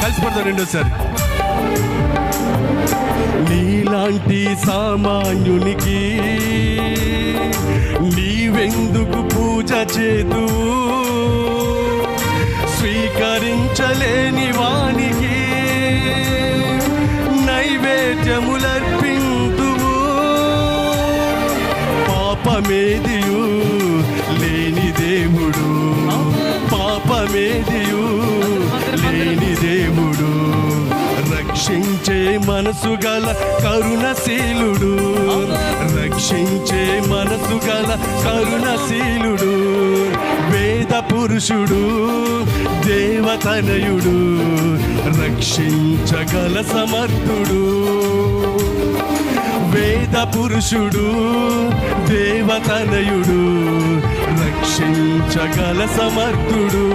కలిసి పడతాం రెండోసారి. నీలాంటి సామాన్యునికి నీవెందుకు పూజ చేదు, స్వీకరించలేని వానికి నైవేద్యములర్పింతువు. పాపమేదియు లేని దేవుడు, పాపమేదియు లేని దేవుడు, రక్షించే మనసు గల కరుణశీలుడు, రక్షించే మనసు గల కరుణశీలుడు, వేద పురుషుడు, దేవతనయుడు, రక్షించగల సమర్థుడు. వేద పురుషుడు, దేవతనయుడు, రక్షించగల సమర్థుడు.